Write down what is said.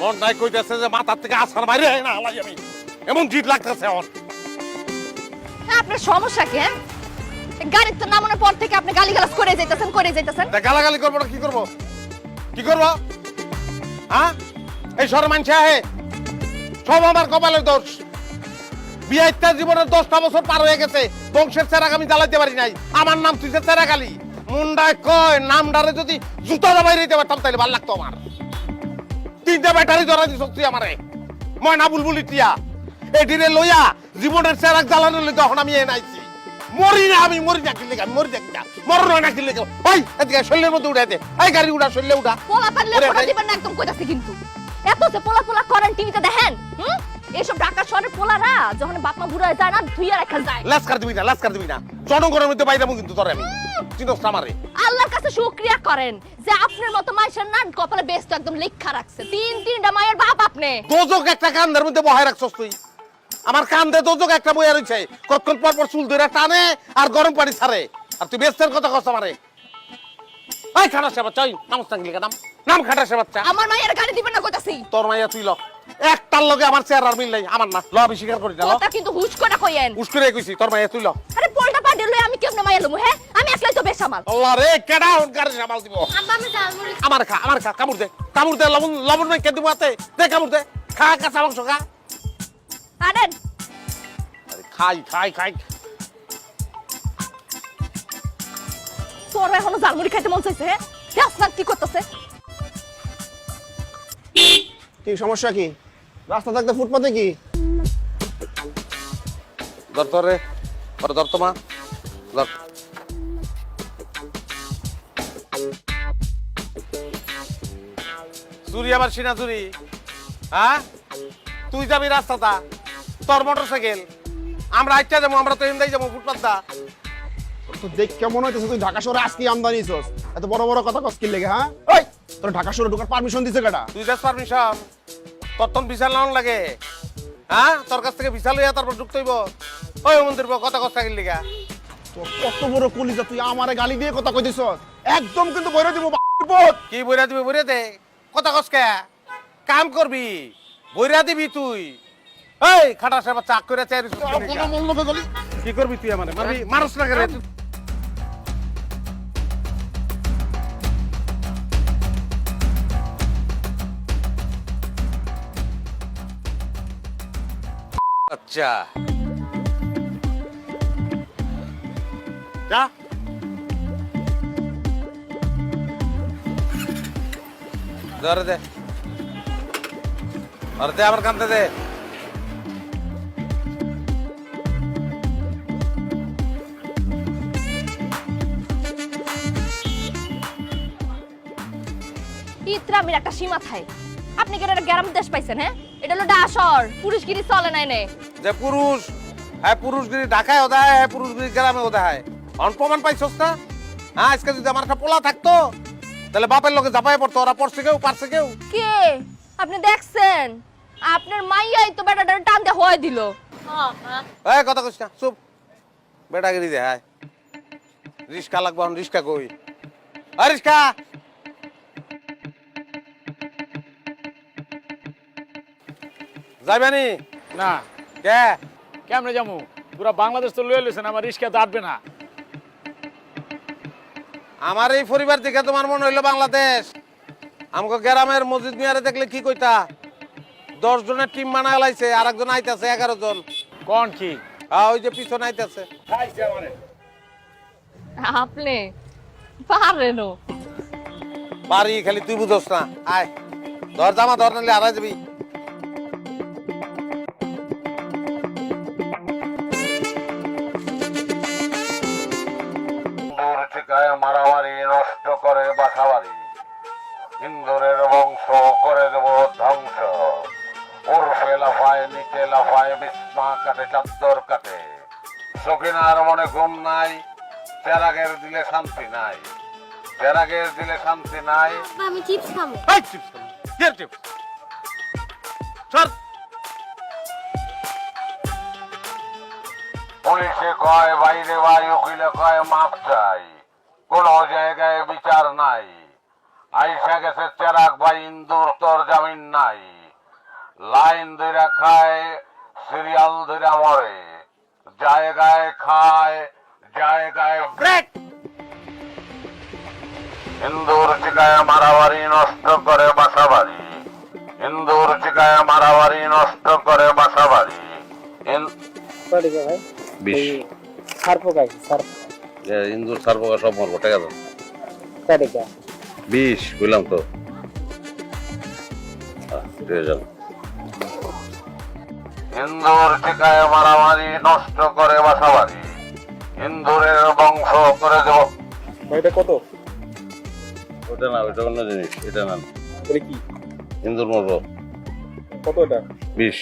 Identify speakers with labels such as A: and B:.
A: মন নাই কইতেছে যে মাথার থেকে আছাড় বাইরে না হালাই আমি, এমন জিদ লাগতেছে আমার।
B: আপনার সমস্যা কি? হ্যাঁ, গাড়ির তো নামানোর পর থেকে আপনি গালিগালাজ করে যাইতেছেন।
A: গালাগালি করবো না, কি করবো কি করবো? হ্যাঁ, এই শহর মানছে আহে সব আমার কপালের দোষ। বিয়ে ইত্যাদি জীবনের 10টা বছর পার হয়ে গেছে, বংশের চেরাগ আমি জ্বালাইতে পারি নাই। আমার নাম তুই চেরাগ আলী, মুন্ডায় কয় নামডারে যদি জুতা দাবাই দিতে পারতাম তাহলে ভালো লাগতো আমার। 3টা ব্যাটারি ধরা দিছ তুই আমারে, ময়না বুলবুলি টিয়া এটিরে লইয়া জীবনের চেরাগ জ্বালানো লই তখন আমি এনাইছি। মরি না আমি, মরি না কিলে আমি, মরি না কিনা মরণ হয় না কিলে। ওই এদিকে শরীরের মধ্যে উঠে দে, এই গাড়ি উঠা, শরীরে উঠা।
B: পোলা পারলে ফটো দিবেন না একদম কইতাছি কিন্তু। এত যে পোলা করেন টিভিতে দেখেন, এইসব ঢাকা শহরের পোলারা যখন বাপ মা বুড়া হয়ে যায় না, ধুইয়া রাখা যায়।
A: লাস্কার দিবি না জনগণের মধ্যে বাইরামু কিন্তু তোরে আমি চিনস না আমারে।
B: আল্লাহর কাছে শুকরিয়া করেন যে আপনার মতো মাইশের না কপালে বেস্ট একদম লেখা রাখছে। তিনটা মায়ের বাপ আপনি।
A: দোজক একটা কান্দের মধ্যে বহায় রাখছস তুই। আমার কান্দে দোজক একটা বইয়া রইছে, কতক্ষণ পর পর চুল ধরে টানে আর গরম পানি ছাড়ে। আর তুই বেস্টের কথা কস আমারে। এই খাটা সে বাচ্চা, ওই নামস না গিলে নাম খাটা সে বাচ্চা।
B: আমার মায়ের গাড়ি দিবেন না কইতাছি।
A: তোর মাইয়া তুই ল, একটার লগে আমার চেহারা আর মিল নাই, আমার না। ল আমি স্বীকার করি না, ল
B: কথা কিন্তু হুশ করে কইেন।
A: হুশ করে কইছি তোর মাইয়া তুই ল।
B: আরে পোলটা পাড়ে লই আমি কেমনে মাইয়া লমু? হ্যাঁ, আমি একলাই তো বেশ আমার।
A: আল্লাহ রে, কেডা ওনকার সামাল দিব?
B: আব্বা আমি জালমুড়ি
A: আমার খা কামড় দে লবণ নাই কে দিব হাতে দে, কামড় দে, খা কাঁচা মাংস খা।
B: আনেন।
A: আরে খাই
B: তোর এখনো জালমুড়ি খাইতে মন চাইছে? হ্যাঁ, দেখ না কি করতেছে।
C: কি সমস্যা? কি রাস্তা থাকতে ফুটপাতে কি?
A: ধর রে, ধর তো মা, ধর। চুরি আবার সিনা চুরি? হ্যাঁ, তুই যাবি রাস্তাটা, তোর মোটর সাইকেল, আমরা আইটা যাবো, আমরা তো এমদাই যাবো ফুটপাতটা।
C: তো দেখ কেমন হইতেছে তুই ঢাকা শহরে আজকে আমদানি নিছস, এত বড় বড় কথা কস কি লেগে? হ্যাঁ, ওই তোর ঢাকা শহরে ঢোকার পারমিশন দিছে কেডা?
A: তুই যাস পারমিশন? তোর তো বিশাল নাম লাগে। হ্যাঁ, তোর কাছ থেকে বিশাল লইয়া তারপর ঢুকতে হইব। ওই মন্দির কথা কথা গেল লিগা।
C: তোর কত বড় কলিজা, তুই আমারে গালি দিয়ে কথা কই দিছস? একদম কিন্তু বইরা দিব বাপত।
A: কি বইরা দিবি? বইরা দে, কথা কসকে কাম করবি, বইরা দিবি তুই। এই খাটা সে বাচ্চা আক করে চাইরিস কি করবি তুই? আমারে মারবি? মারস না করে। আচ্ছা যা, ধরে দে, ধরে দে, আবার কানতে দে।
B: ইত্রামের একটা সীমা থাকে। আপনি কি এটা গ্রাম দেশ পাইছেন? হ্যাঁ, এটা হলো ডাশর, পুরুষগিরি চলে নাই নে।
A: যে পুরুষ, হ্যাঁ পুরুষগিরি ঢাকায় ওদায়, হ্যাঁ পুরুষগিরি গ্রামে ওদায়। অনপ্রমাণ পাইছস না? হ্যাঁ, আজকে যদি আমার একটা পোলা থাকতো তাহলে বাপের লোকে ঝাপায় পড়তো। ওরা পড়ছে কেউ, পারছে কেউ?
B: কে আপনি দেখছেন? আপনার মাইয়াই তো বেটাটার টান দিয়ে হয়ে দিল।
A: এই কথা কইস না, চুপ। বেটাগিরি দে, হ্যাঁ রিস্কা লাগবো, রিস্কা কই? আর রিস্কা যাইবানি
D: না
A: কে?
D: কেমনে যাবো? পুরা বাংলাদেশ তো লয়ে লেছেন, আমার রিস্কা তো আটবে না।
A: আমার এই পরিবার দেখে তোমার মনে হইলো বাংলাদেশ? আমাকে গ্রামের মসজিদ মিয়ারে দেখলে কি কইতা? 10 জনের টিম বানায় লাইছে, আর একজন আইতাছে 11 জন।
D: কোন কি?
A: ওই যে পিছনে আইতাছে।
B: আপনি পারেন?
A: পারি, খালি তুই বুঝোস না। আয় ধর, জামা ধর, নাহলে হারাই যাবি। ঠিকায় মারামারি নষ্ট করে বাসাবাড়ি, ইন্দুরের বংশ করে দেব ধ্বংস। উর্ফে লাফায়, নিচে লাফায়, বিছনা কাটে, চাদর কাটে। সখিনার মনে ঘুম নাই, চেরাগের দিলে শান্তি নাই, চেরাগের দিলে শান্তি নাই।
E: আমি চিপস খাবো।
A: এই চিপস খাবি? কে চিপস? সর। পুলিশে কয় বাইরে ভাই, উকিলে কয় মাপ চাই, কোন জায়গায় বিচার নাই। আইসা গেছে চেরাগ ভাই ইন্দুর, তোর জামিন নাই।
E: লাইন ধরে খায়, সিরিয়াল ধরে মরে, জায়গায় খায়, জায়গায়
A: ব্রেক।
E: হিন্দুর চিকায় মারামারি নষ্ট করে বাসাবাড়ি, হিন্দুর চিকায় মারামারি নষ্ট করে বাসাবাড়ি।
F: কয়টা ভাই?
E: বিশ।
F: সার্প খাইছি, সার্প।
E: হিন্দুর সার্বকা সব মরবো, ঠিক আছে?
F: কয়টা?
E: 20 বললাম তো। হিন্দুর ঠিকায় মারামারি নষ্ট করে বাসাবাড়ি, হিন্দুরের বংশ করে দেব।
F: এটা কত?
E: ওটা না, ওটা অন্য জিনিস, এটা না।
F: এটা কি?
E: হিন্দুর মরবো
F: কত এটা?
E: 20।